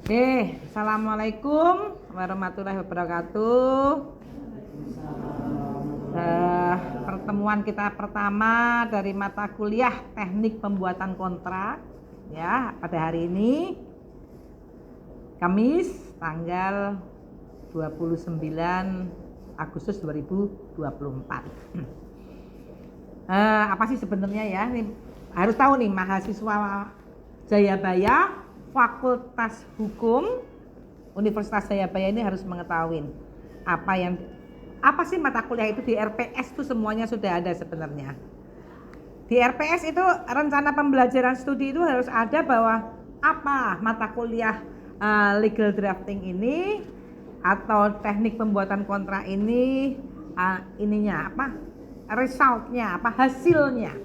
Assalamualaikum warahmatullahi wabarakatuh. Pertemuan kita pertama dari mata kuliah teknik pembuatan kontrak ya pada hari ini Kamis tanggal 29 Agustus 2024. Apa sih sebenarnya ya? Ini harus tahu nih mahasiswa Jayabaya Fakultas Hukum Universitas Jayabaya ini harus mengetahui apa sih mata kuliah itu. Di RPS itu semuanya sudah ada sebenarnya. Di RPS itu rencana pembelajaran studi itu harus ada bahwa apa mata kuliah legal drafting ini atau teknik pembuatan kontrak ini ininya apa, resultnya apa, hasilnya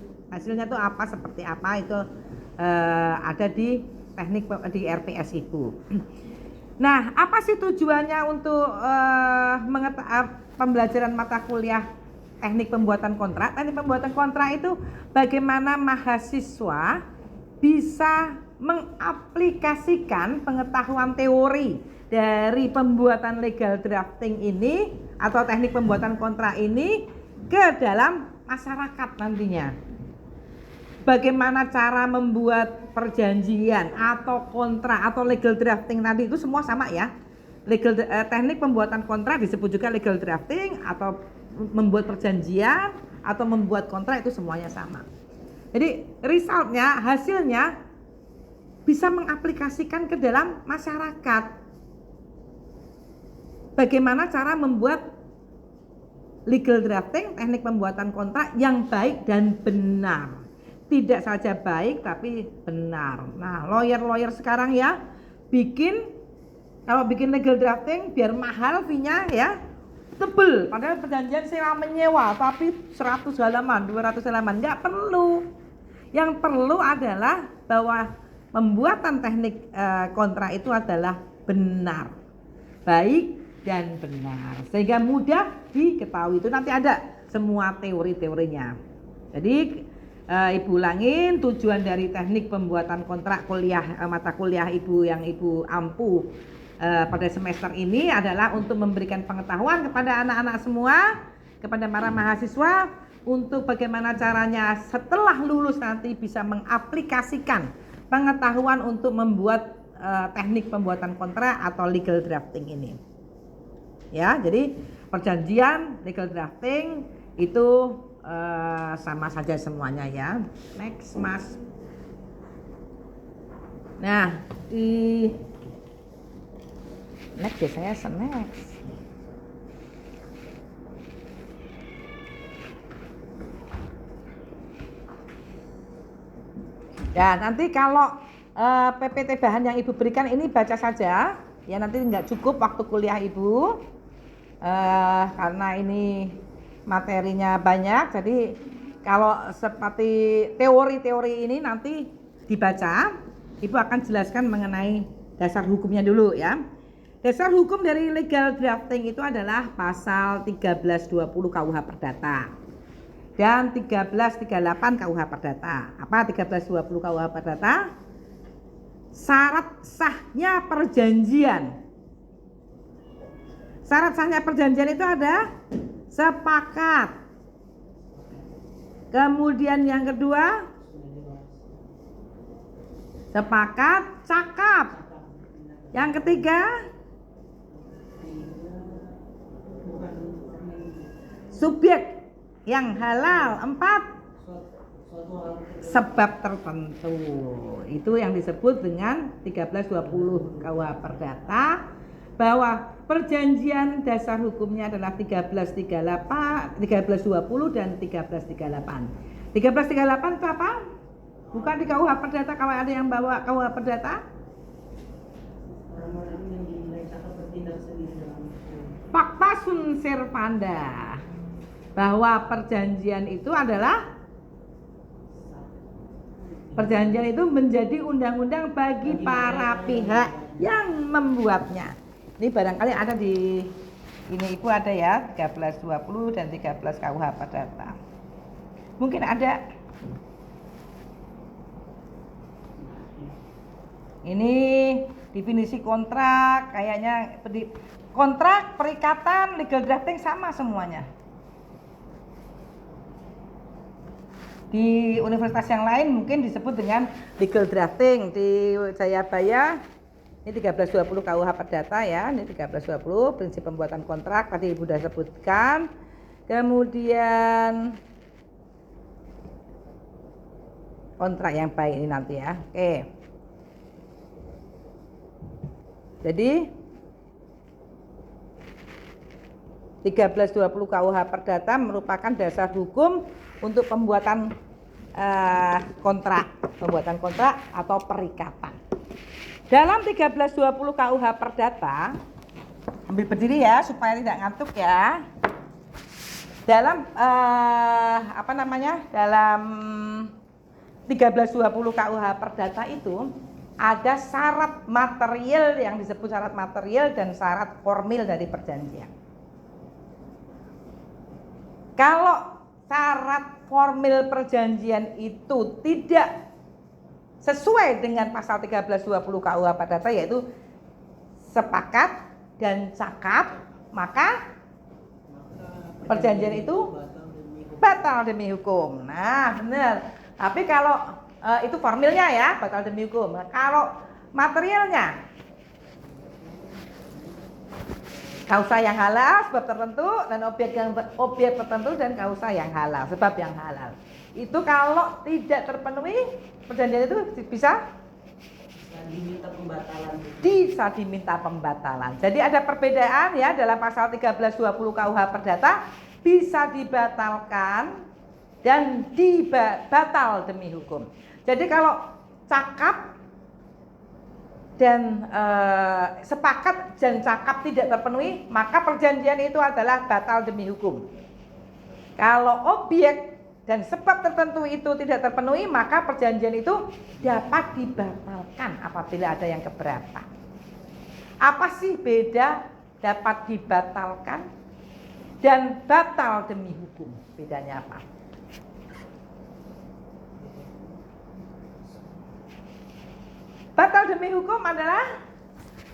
itu apa, seperti apa itu ada di teknik di RPS itu. Nah, apa sih tujuannya untuk pembelajaran mata kuliah teknik pembuatan kontrak? Teknik pembuatan kontrak itu bagaimana mahasiswa bisa mengaplikasikan pengetahuan teori dari pembuatan legal drafting ini atau teknik pembuatan kontrak ini ke dalam masyarakat nantinya. Bagaimana cara membuat perjanjian atau kontrak atau legal drafting tadi itu semua sama ya. Teknik pembuatan kontrak disebut juga legal drafting, atau membuat perjanjian atau membuat kontrak itu semuanya sama. Jadi resultnya, hasilnya bisa mengaplikasikan ke dalam masyarakat. Bagaimana cara membuat legal drafting, teknik pembuatan kontrak yang baik dan benar. Tidak saja baik tapi benar. Nah, lawyer sekarang ya kalau bikin legal drafting biar mahal fee-nya ya, tebel. Padahal perjanjian sewa menyewa tapi 100 halaman, 200 halaman, nggak perlu. Yang perlu adalah bahwa pembuatan teknik kontrak itu adalah benar, baik dan benar, sehingga mudah diketahui. Itu nanti ada semua teori-teorinya. Jadi Ibu ulangin, tujuan dari teknik pembuatan kontrak mata kuliah Ibu yang Ibu ampu pada semester ini adalah untuk memberikan pengetahuan kepada anak-anak semua, kepada para mahasiswa, untuk bagaimana caranya setelah lulus nanti bisa mengaplikasikan pengetahuan untuk membuat teknik pembuatan kontrak atau legal drafting ini. Ya, jadi perjanjian, legal drafting itu sama saja semuanya ya. Next Mas. Nah, di next biasanya next. Ya, nanti kalau PPT bahan yang Ibu berikan ini baca saja ya, nanti nggak cukup waktu kuliah Ibu karena ini materinya banyak. Jadi kalau seperti teori-teori ini nanti dibaca, Ibu akan jelaskan mengenai dasar hukumnya dulu ya. Dasar hukum dari legal drafting itu adalah pasal 1320 KUH Perdata dan 1338 KUH Perdata. Apa 1320 KUH Perdata? Syarat sahnya perjanjian. Syarat sahnya perjanjian itu ada sepakat. Kemudian yang kedua, sepakat cakap. Yang ketiga, subjek yang halal. 4, sebab tertentu. Itu yang disebut dengan 1320 KUH Perdata, bahwa perjanjian dasar hukumnya adalah 1338, 1320 dan 1338. 1338 itu apa? Bukan di KUH Perdata. Kalau ada yang bawa KUH Perdata, fakta sunt servanda, bahwa perjanjian itu menjadi undang-undang bagi para pihak yang membuatnya. Ini barangkali ada di ini Ibu ada ya, 1320 dan 13 KUH Perdata. Mungkin ada Ini definisi kontrak, kayaknya kontrak, perikatan, legal drafting sama semuanya. Di universitas yang lain mungkin disebut dengan legal drafting. Di Jayabaya ini 1320 KUH Perdata ya, ini 1320 prinsip pembuatan kontrak tadi Ibu sudah sebutkan. Kemudian kontrak yang baik ini nanti ya. Oke. Jadi 1320 KUH Perdata merupakan dasar hukum untuk pembuatan kontrak atau perikatan. Dalam 1320 KUH Perdata, ambil berdiri ya supaya tidak ngantuk ya. Dalam dalam 1320 KUH Perdata itu ada syarat material yang disebut syarat material dan syarat formil dari perjanjian. Kalau syarat formil perjanjian itu tidak sesuai dengan pasal 1320 KUH Perdata yaitu sepakat dan cakap, maka perjanjian itu batal demi hukum. Nah, benar. Tapi kalau itu formilnya ya, batal demi hukum. Nah, kalau materialnya kausa yang halal, sebab tertentu, dan objek tertentu dan kausa yang halal, sebab yang halal. Itu kalau tidak terpenuhi, perjanjian itu bisa diminta pembatalan. Jadi ada perbedaan ya dalam pasal 1320 KUH Perdata, bisa dibatalkan dan batal demi hukum. Jadi kalau cakap dan sepakat dan cakap tidak terpenuhi, maka perjanjian itu adalah batal demi hukum. Kalau objek dan sebab tertentu itu tidak terpenuhi, maka perjanjian itu dapat dibatalkan apabila ada yang keberatan. Apa sih beda dapat dibatalkan dan batal demi hukum? Bedanya apa? Batal demi hukum adalah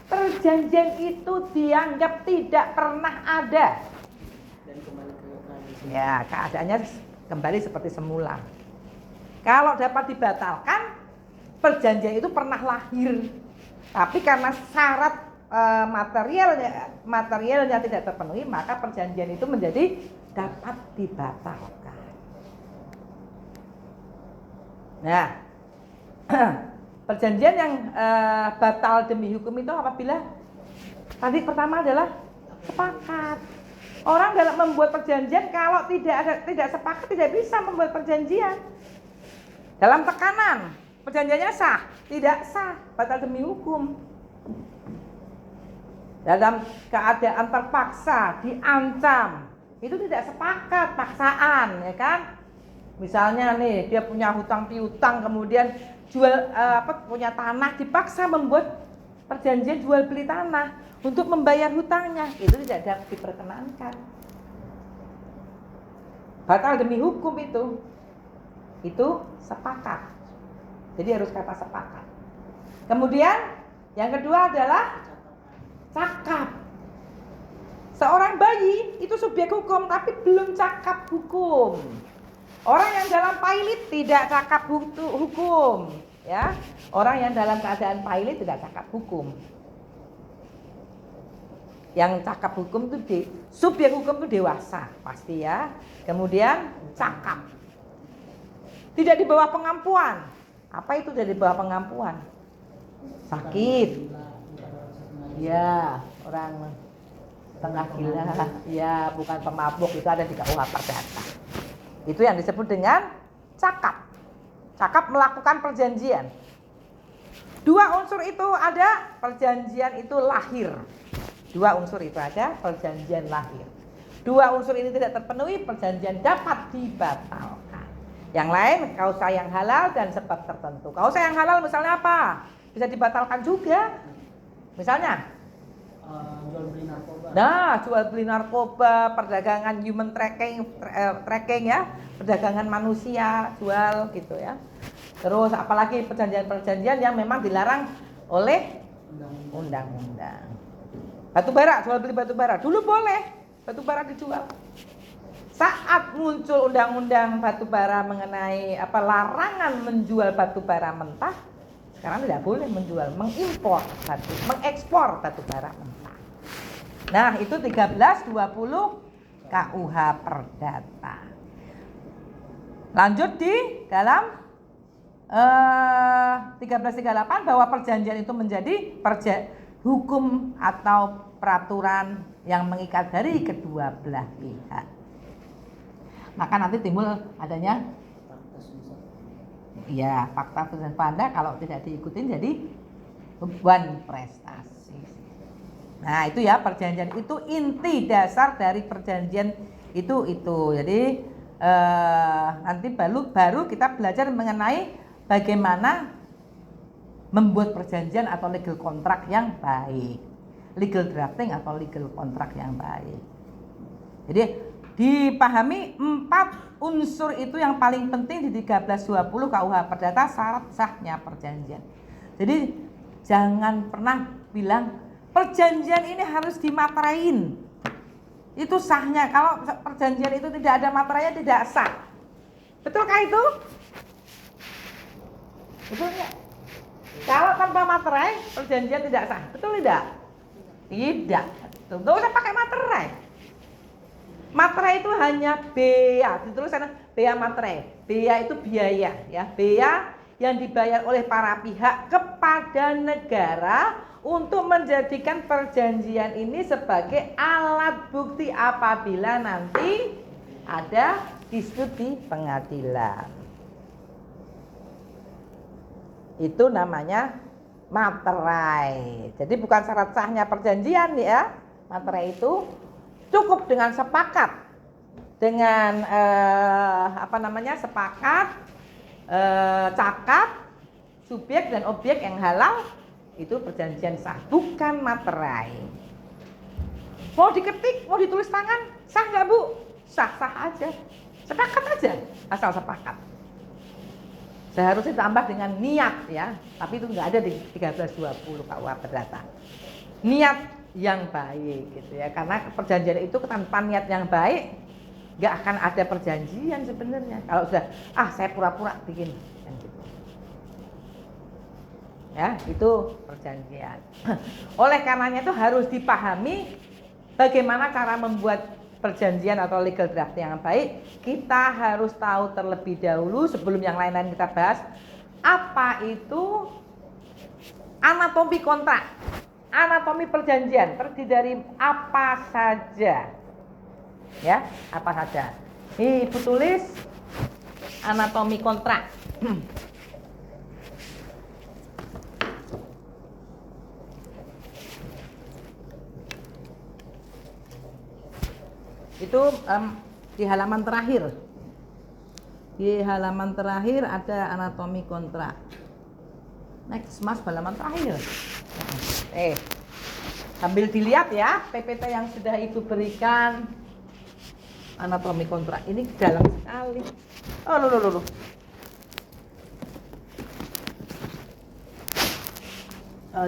perjanjian itu dianggap tidak pernah ada. Dan kembali ke tradisi. Ya, keadaannya kembali seperti semula. Kalau dapat dibatalkan, perjanjian itu pernah lahir. Tapi karena syarat materialnya tidak terpenuhi, maka perjanjian itu menjadi dapat dibatalkan. Nah, perjanjian yang batal demi hukum itu apabila tadi pertama adalah sepakat. Orang dalam membuat perjanjian kalau tidak sepakat tidak bisa membuat perjanjian. Dalam tekanan, perjanjiannya sah, tidak sah, batal demi hukum. Dalam keadaan terpaksa, diancam, itu tidak sepakat, paksaan, ya kan? Misalnya nih, dia punya hutang piutang, kemudian punya tanah, dipaksa membuat perjanjian jual beli tanah untuk membayar hutangnya, itu tidak diperkenankan. Batal demi hukum itu sepakat. Jadi harus kata sepakat. Kemudian yang kedua adalah cakap. Seorang bayi itu subjek hukum tapi belum cakap hukum. Orang yang dalam pailit tidak cakap hukum, ya. Orang yang dalam keadaan pailit tidak cakap hukum. Yang cakap hukum itu subjek hukum itu dewasa, pasti ya. Kemudian cakap. Tidak di bawah pengampuan. Apa itu tidak di bawah pengampuan? Sakit. Ya, orang setengah gila. Ya, bukan pemabuk, itu ada di KUH Perdata. Itu yang disebut dengan cakap. Cakap melakukan perjanjian. Dua unsur itu ada, perjanjian itu lahir. Dua unsur itu ada, perjanjian lahir. Dua unsur ini tidak terpenuhi, perjanjian dapat dibatalkan. Yang lain, kausa yang halal dan sebab tertentu. Kausa yang halal misalnya apa? Bisa dibatalkan juga. Misalnya jual beli narkoba. Nah, jual beli narkoba, perdagangan human tracking ya, perdagangan manusia, jual gitu ya. Terus apalagi perjanjian-perjanjian yang memang dilarang oleh undang-undang. Batu bara, jual beli batu bara dulu boleh, batu bara dijual. Saat muncul undang-undang batu bara mengenai larangan menjual batu bara mentah, sekarang tidak boleh menjual, mengekspor batu bara mentah. Nah, itu 1320 KUH Perdata. Lanjut di dalam 1338 bahwa perjanjian itu menjadi hukum atau peraturan yang mengikat dari kedua belah pihak. Maka nanti timbul adanya fakta Anda kalau tidak diikutin jadi beban prestasi. Nah, itu ya perjanjian itu inti dasar dari perjanjian itu. Jadi nanti baru kita belajar mengenai bagaimana membuat perjanjian atau legal contract yang baik, legal drafting atau legal contract yang baik. Jadi dipahami 4 unsur itu yang paling penting di 1320 KUH Perdata syarat sahnya perjanjian. Jadi jangan pernah bilang perjanjian ini harus dimateraiin. Itu sahnya. Kalau perjanjian itu tidak ada materainya tidak sah. Betulkah itu? Betul ya? Kalau tanpa materai perjanjian tidak sah. Betul tidak? Tidak. Tidak usah pakai materai. Materai itu hanya bea, ditulis sana bea materai. Bea itu biaya ya, bea yang dibayar oleh para pihak kepada negara untuk menjadikan perjanjian ini sebagai alat bukti apabila nanti ada dispute di pengadilan. Itu namanya materai. Jadi bukan syarat sahnya perjanjian ya. Materai itu cukup dengan sepakat dengan sepakat cakap subjek dan objek yang halal, itu perjanjian sah, bukan materai. Mau diketik, mau ditulis tangan, sah nggak Bu? Sah-sah aja, sepakat aja, asal sepakat. Seharusnya ditambah dengan niat ya, tapi itu nggak ada di 1320 KUH Perdata. Niat yang baik gitu ya, karena perjanjian itu tanpa niat yang baik nggak akan ada perjanjian sebenarnya. Kalau sudah saya pura-pura bikin kan gitu. Ya, itu perjanjian. Oleh karenanya itu harus dipahami bagaimana cara membuat perjanjian atau legal drafting yang baik. Kita harus tahu terlebih dahulu sebelum yang lain-lain kita bahas apa itu anatomi kontrak. Anatomi perjanjian terdiri dari apa saja? Ya, apa saja? Ini Ibu tulis anatomi kontrak. Itu di halaman terakhir. Di halaman terakhir ada anatomi kontrak. Next, Mas, halaman terakhir. Sambil dilihat ya PPT yang sudah Ibu berikan. Anatomi kontrak ini dalam sekali. Loh.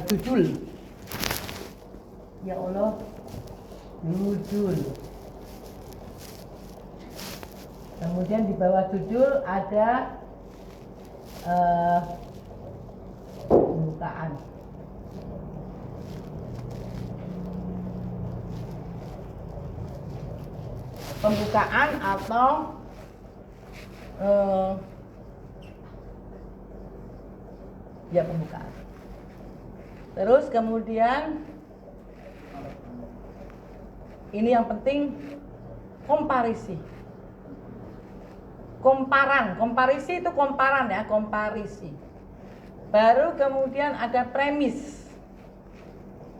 Judul. Ya Allah. Judul. Kemudian di bawah judul ada pembukaan. Pembukaan atau pembukaan. Terus kemudian ini yang penting komparisi. Komparisi itu komparan ya, komparisi. Baru kemudian ada premis.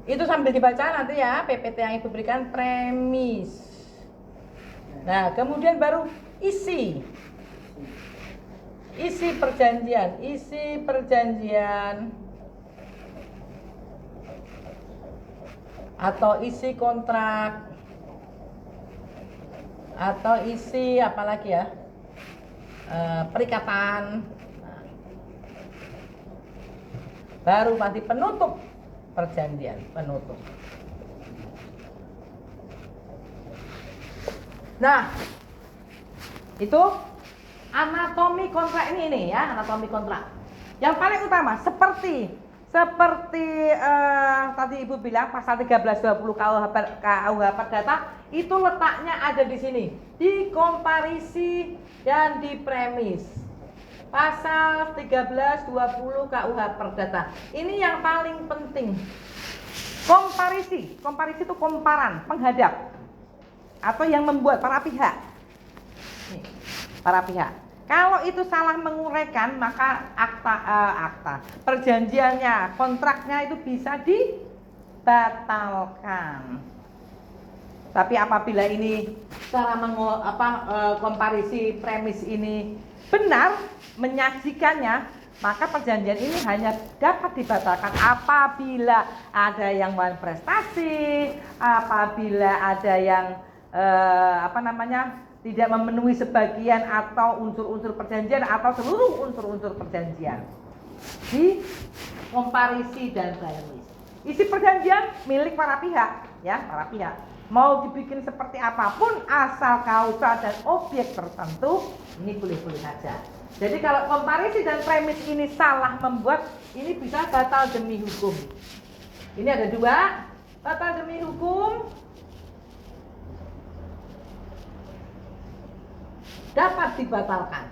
Itu sambil dibaca nanti ya, PPT yang Ibu berikan premis. Nah, kemudian baru isi perjanjian atau isi kontrak atau isi apalagi ya, perikatan. baru nanti penutup perjanjian, penutup. Nah, itu anatomi kontrak ini ya, anatomi kontrak. Yang paling utama seperti tadi Ibu bilang pasal 1320 KUH Perdata itu letaknya ada di sini, di komparisi dan di premis. Pasal 1320 KUH Perdata. Ini yang paling penting. Komparisi itu komparan, penghadap atau yang membuat para pihak. Nih, para pihak. Kalau itu salah menguraikan, maka akta perjanjiannya, kontraknya itu bisa dibatalkan. Tapi apabila ini cara komparisi premis ini benar menyajikannya, maka perjanjian ini hanya dapat dibatalkan apabila ada yang melakukan prestasi, apabila ada yang tidak memenuhi sebagian atau unsur-unsur perjanjian atau seluruh unsur-unsur perjanjian di komparisi dan premis. Isi perjanjian milik para pihak, ya, para pihak. Mau dibikin seperti apapun asal kausa dan objek tertentu, ini boleh-boleh saja. Jadi kalau komparisi dan premis ini salah membuat, ini bisa batal demi hukum. Ini ada dua, batal demi hukum, dapat dibatalkan.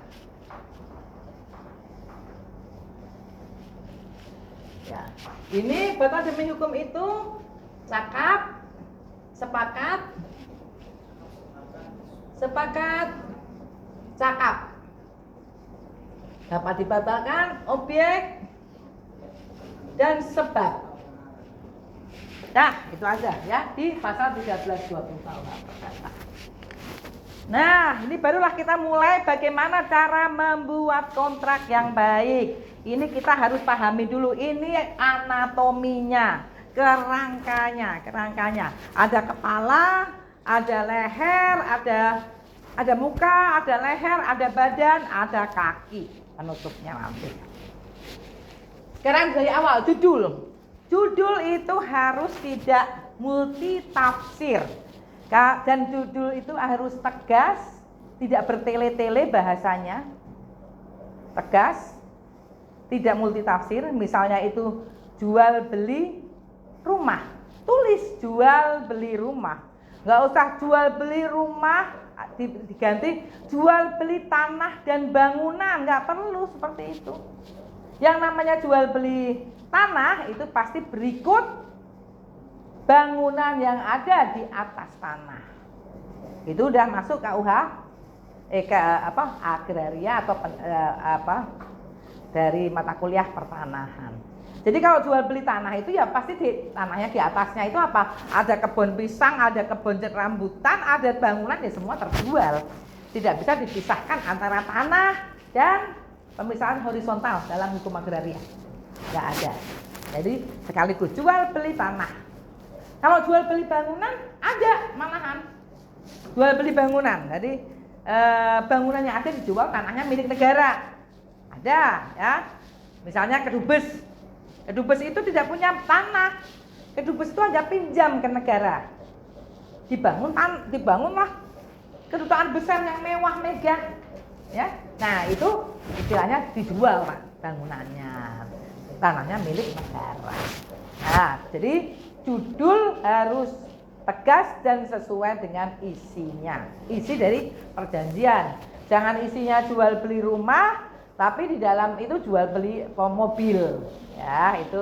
Ya, ini batal demi hukum itu cakap, sepakat, cakap. Dapat dibatalkan objek dan sebab. Nah, itu aja ya di pasal 1320 KUH Perdata. Nah, ini barulah kita mulai bagaimana cara membuat kontrak yang baik. Ini kita harus pahami dulu, ini anatominya, kerangkanya. Ada kepala, ada leher, ada muka, ada leher, ada badan, ada kaki. Penutupnya nanti. Sekarang dari awal, judul. Judul itu harus tidak multitafsir. Dan judul itu harus tegas, tidak bertele-tele bahasanya. Tegas, tidak multitafsir. Misalnya itu jual beli rumah, tulis jual beli rumah. Nggak usah jual beli rumah, diganti jual beli tanah dan bangunan. Nggak perlu seperti itu. Yang namanya jual beli tanah itu pasti berikut bangunan yang ada di atas tanah. Itu udah masuk KUH agraria atau dari mata kuliah pertanahan. Jadi kalau jual beli tanah itu ya pasti tanahnya di atasnya itu apa? Ada kebun pisang, ada kebun rambutan, ada bangunan, ya semua terjual. Tidak bisa dipisahkan antara tanah dan pemisahan horizontal dalam hukum agraria. Nggak ada. Jadi sekaligus jual beli tanah. Kalau jual beli bangunan ada malahan. Jual beli bangunan. Jadi bangunan yang ada dijual, tanahnya milik negara. Ada ya. Misalnya kedubes. Kedubes itu tidak punya tanah. Kedubes itu hanya pinjam ke negara. Dibangunlah kedutaan besar yang mewah megah. Ya. Nah, itu istilahnya dijual, Pak, bangunannya. Tanahnya milik negara. Nah, jadi judul harus tegas dan sesuai dengan isinya. Isi dari perjanjian. Jangan isinya jual beli rumah, tapi di dalam itu jual beli mobil. Ya, itu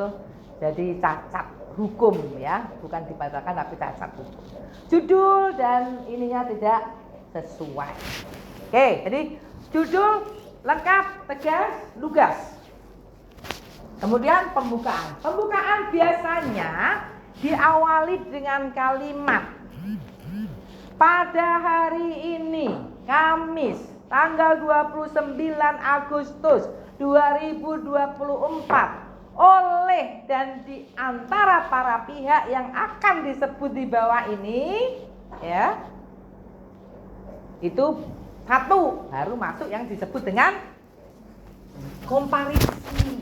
jadi cacat hukum ya, bukan dibatalkan tapi cacat hukum. Judul dan ininya tidak sesuai. Oke, jadi judul lengkap, tegas, lugas. Kemudian pembukaan. Pembukaan biasanya diawali dengan kalimat pada hari ini, Kamis, tanggal 29 Agustus 2024 oleh dan di antara para pihak yang akan disebut di bawah ini, ya, itu satu baru masuk yang disebut dengan komparisi.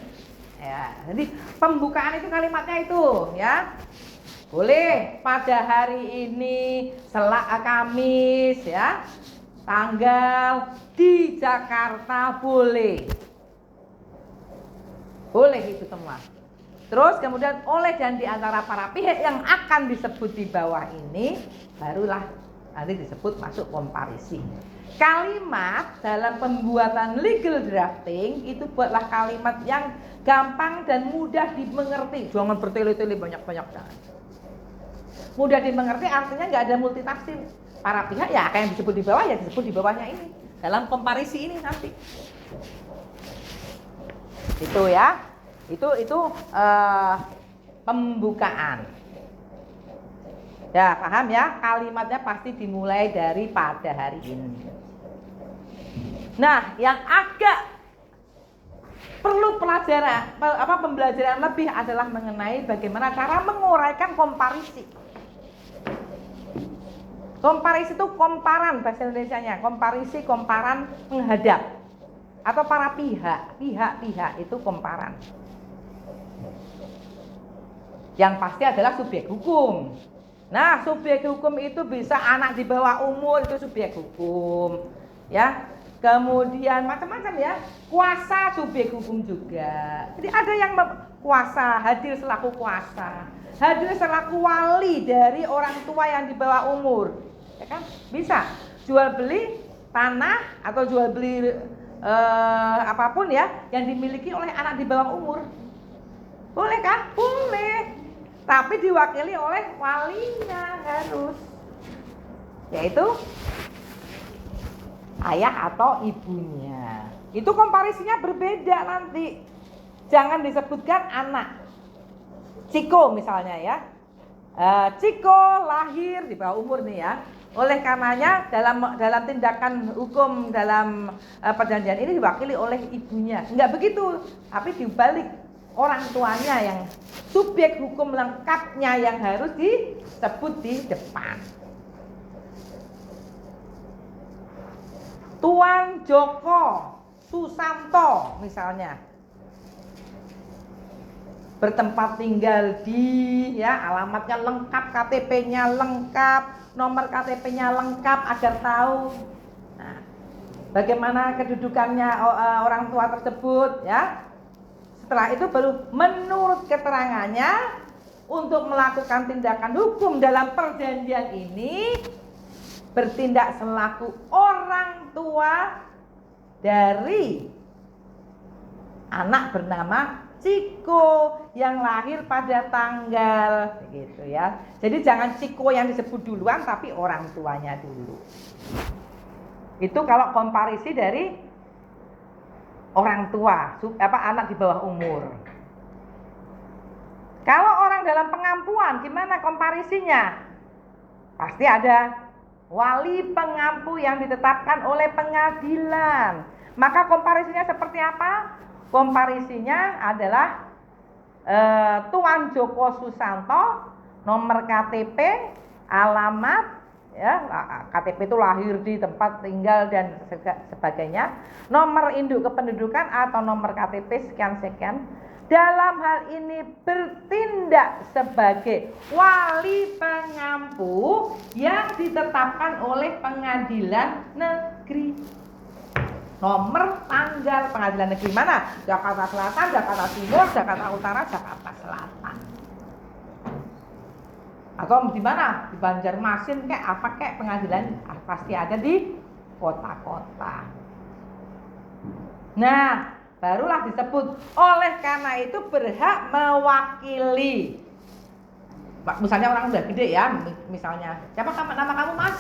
Ya, jadi pembukaan itu kalimatnya itu ya. Boleh pada hari ini Kamis ya. Tanggal di Jakarta boleh. Boleh itu semua. Terus kemudian oleh dan di antara para pihak yang akan disebut di bawah ini barulah nanti disebut masuk komparisi. Kalimat dalam pembuatan legal drafting itu buatlah kalimat yang gampang dan mudah dimengerti. Jangan bertele-tele banyak-banyak. Mudah dimengerti artinya nggak ada multitafsir. Para pihak ya yang disebut di bawah ya disebut di bawahnya ini. Dalam komparisi ini nanti. Itu ya. Itu pembukaan. Ya, paham ya? Kalimatnya pasti dimulai dari pada hari ini. Nah, yang agak perlu pembelajaran lebih adalah mengenai bagaimana cara menguraikan komparisi. Komparisi itu komparan bahasa Indonesianya, komparisi komparan menghadap atau para pihak itu komparan. Yang pasti adalah subjek hukum. Nah, subjek hukum itu bisa anak di bawah umur itu subjek hukum, ya. Kemudian macam-macam ya, kuasa subjek hukum juga. Jadi ada yang kuasa, hadir selaku kuasa, hadir selaku wali dari orang tua yang di bawah umur, ya kan? Bisa jual beli tanah atau jual beli apapun ya yang dimiliki oleh anak di bawah umur. Boleh kah? Boleh. Tapi diwakili oleh walinya harus, yaitu ayah atau ibunya. Itu komparisinya berbeda nanti. Jangan disebutkan anak. Ciko misalnya ya. Ciko lahir di bawah umur nih ya. Oleh karenanya dalam tindakan hukum dalam perjanjian ini diwakili oleh ibunya. Enggak begitu, tapi dibalik orang tuanya yang subjek hukum lengkapnya yang harus disebut di depan. Tuan Joko Susanto misalnya bertempat tinggal di ya alamatnya lengkap, KTP-nya lengkap, nomor KTP-nya lengkap agar tahu nah, bagaimana kedudukannya orang tua tersebut ya. Setelah itu baru menurut keterangannya untuk melakukan tindakan hukum dalam perjanjian ini bertindak selaku orang tua dari anak bernama Ciko yang lahir pada tanggal begitu ya. Jadi jangan Ciko yang disebut duluan tapi orang tuanya dulu. Itu kalau komparisi dari orang tua, anak di bawah umur. Kalau orang dalam pengampuan gimana komparisinya? Pasti ada wali pengampu yang ditetapkan oleh pengadilan. Maka komparisinya seperti apa? Komparisinya adalah Tuan Joko Susanto, nomor KTP, alamat, ya KTP itu lahir di tempat tinggal dan sebagainya, nomor induk kependudukan atau nomor KTP sekian-sekian. Dalam hal ini bertindak sebagai wali pengampu yang ditetapkan oleh pengadilan negeri. Nomor tanggal pengadilan negeri mana? Jakarta Selatan, Jakarta Timur, Jakarta Utara, Jakarta Selatan. Atau di mana? Di Banjarmasin kayak apa kayak pengadilan pasti ada di kota-kota. Nah, barulah disebut oleh karena itu berhak mewakili. Misalnya orang udah gede ya, misalnya siapa nama kamu Mas?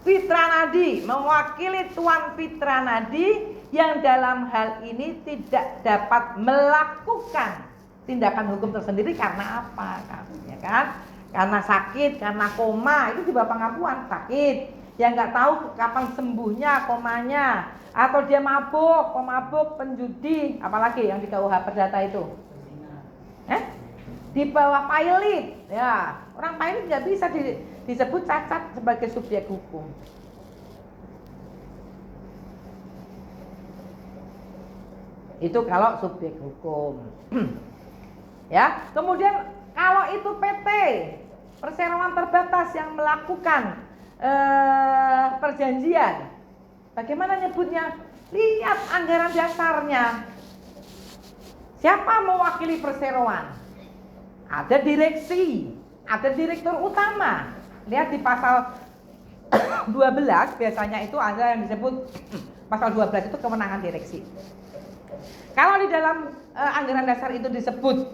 Fitra Nadi, mewakili Tuan Fitra Nadi yang dalam hal ini tidak dapat melakukan tindakan hukum tersendiri karena apa? Ya kan? Karena sakit, karena koma, itu di bawah pengampuan sakit. Yang nggak tahu kapan sembuhnya komanya, atau dia mabuk, pemabuk, penjudi, apalagi yang di KUH Perdata itu. Di bawah pilot, ya orang pilot nggak bisa disebut cacat sebagai subjek hukum. Itu kalau subjek hukum. Ya, kemudian kalau itu PT, perseroan terbatas yang melakukan perjanjian, bagaimana nyebutnya? Lihat anggaran dasarnya. Siapa mewakili perseroan? Ada direksi, ada direktur utama. Lihat di pasal 12 biasanya itu ada yang disebut pasal 12 itu kewenangan direksi. Kalau di dalam anggaran dasar itu disebut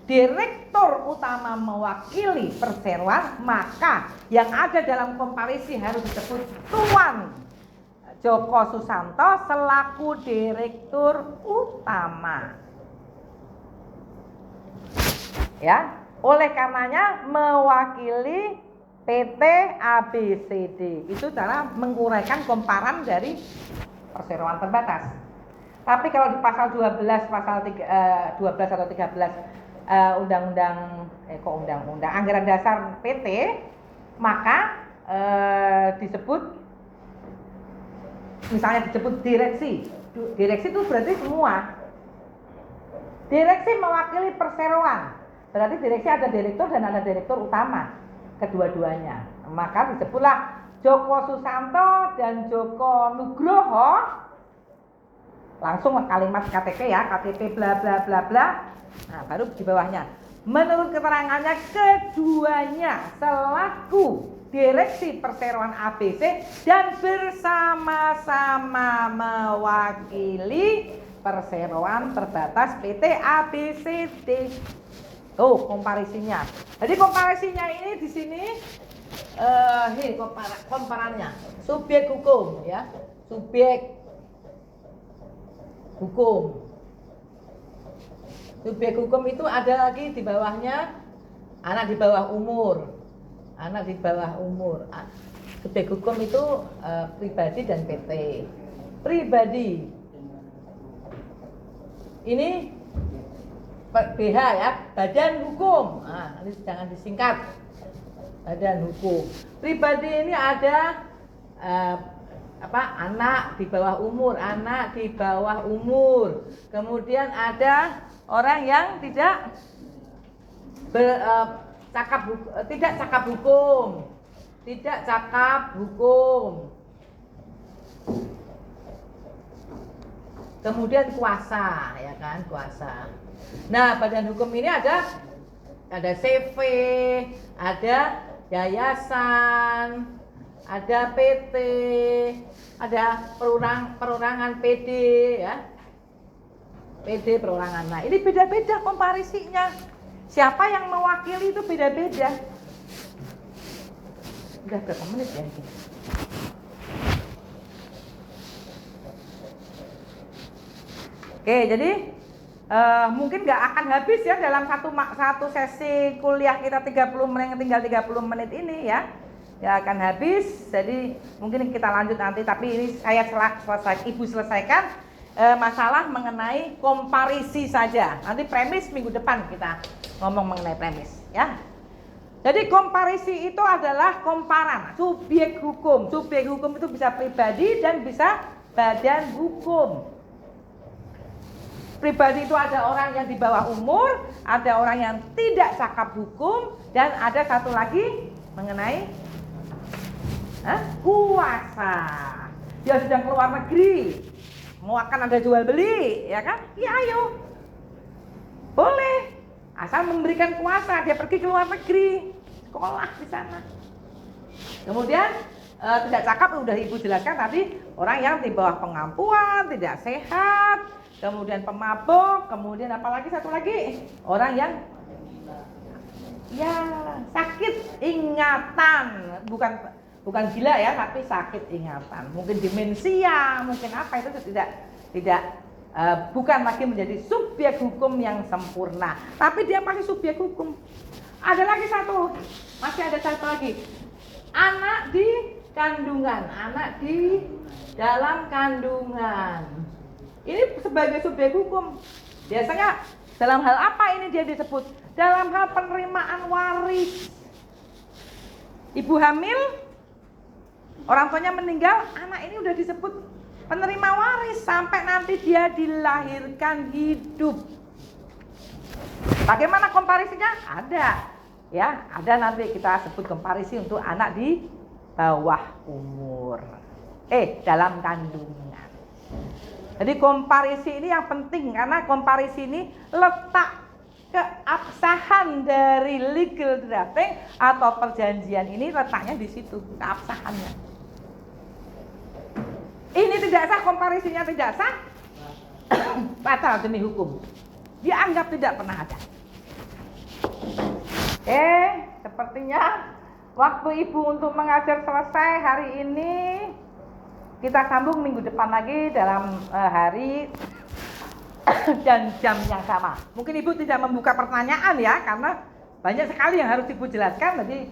direktur utama mewakili perseroan, maka yang ada dalam komparisi harus disebut Tuan Joko Susanto selaku direktur utama. Ya, oleh karenanya mewakili PT ABCD. Itu cara menguraikan komparan dari perseroan terbatas. Tapi kalau di pasal 12 12 atau 13 undang-undang anggaran dasar PT, maka disebut misalnya disebut direksi. Direksi itu berarti semua. Direksi mewakili perseroan. Berarti direksi ada direktur dan ada direktur utama, kedua-duanya. Maka disebutlah Joko Susanto dan Joko Nugroho. Langsung kalimat KTP ya, KTP bla bla bla bla. Nah, baru di bawahnya. Menurut keterangannya keduanya selaku direksi perseroan ABC dan bersama-sama mewakili perseroan terbatas PT ABCD. Tuh komparisinya. Jadi komparisinya ini di sini komparannya. Subjek hukum ya. Subjek hukum. Subjek hukum itu ada lagi di bawahnya anak di bawah umur. Anak di bawah umur. Subjek hukum itu pribadi dan PT. Pribadi. Ini BH ya, badan hukum. Nah, ini jangan disingkat. Badan hukum. Pribadi ini ada anak di bawah umur, anak di bawah umur. Kemudian ada orang yang tidak cakap hukum. Tidak cakap hukum. Kemudian kuasa, ya kan, kuasa. Nah, badan hukum ini ada CV, ada yayasan, ada PT, ada perorangan PD, ya. PD perorangan. Nah, ini beda-beda komparisinya. Siapa yang mewakili itu beda-beda. Udah berapa menit ya ini? Oke, jadi mungkin nggak akan habis ya dalam satu sesi kuliah kita 30 menit, tinggal 30 menit ini ya. Ya akan habis, jadi mungkin kita lanjut nanti, tapi ini saya Ibu selesaikan masalah mengenai komparisi saja. Nanti premis minggu depan kita ngomong mengenai premis ya. Jadi komparisi itu adalah komparan subjek hukum. Subjek hukum itu bisa pribadi dan bisa badan hukum. Pribadi itu ada orang yang di bawah umur, ada orang yang tidak cakap hukum, dan ada satu lagi mengenai kuasa. Dia sedang keluar negeri, mau akan ada jual beli, ya kan? Ya ayo, boleh, asal memberikan kuasa. Dia pergi ke luar negeri, sekolah di sana. Kemudian tidak cakap, udah Ibu jelaskan tadi, orang yang di bawah pengampuan, tidak sehat. Kemudian pemabuk, kemudian apalagi satu lagi orang yang ya sakit ingatan, bukan gila ya, tapi sakit ingatan, mungkin demensia, mungkin apa itu tidak bukan lagi menjadi subjek hukum yang sempurna, tapi dia masih subjek hukum. Ada lagi masih ada satu lagi, anak di kandungan, anak di dalam kandungan. Ini sebagai subjek hukum. Biasanya dalam hal apa ini dia disebut? Dalam hal penerimaan waris. Ibu hamil, orang tuanya meninggal, anak ini udah disebut penerima waris sampai nanti dia dilahirkan hidup. Bagaimana komparisinya? Ada. Ya, ada nanti kita sebut komparisi untuk anak di bawah umur. Dalam kandungan. Jadi komparisi ini yang penting karena komparisi ini letak keabsahan dari legal drafting atau perjanjian ini letaknya di situ, keabsahannya. Ini tidak sah, komparisinya tidak sah, batal demi hukum. Dianggap tidak pernah ada. Sepertinya waktu Ibu untuk mengajar selesai hari ini. Kita sambung minggu depan lagi dalam hari dan jam yang sama. Mungkin Ibu tidak membuka pertanyaan ya, karena banyak sekali yang harus Ibu jelaskan. Jadi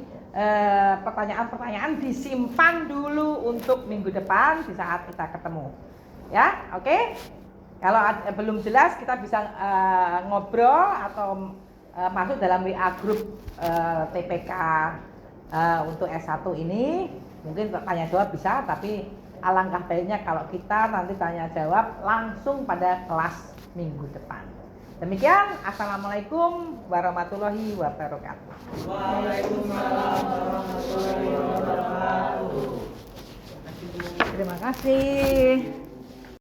pertanyaan-pertanyaan disimpan dulu untuk minggu depan di saat kita ketemu. Ya, oke? Kalau belum jelas kita bisa ngobrol atau masuk dalam WA grup TPK untuk S1 ini. Mungkin tanya jawab bisa, tapi alangkah baiknya kalau kita nanti tanya jawab langsung pada kelas minggu depan. Demikian, assalamualaikum warahmatullahi wabarakatuh. Waalaikumsalam warahmatullahi wabarakatuh. Terima kasih.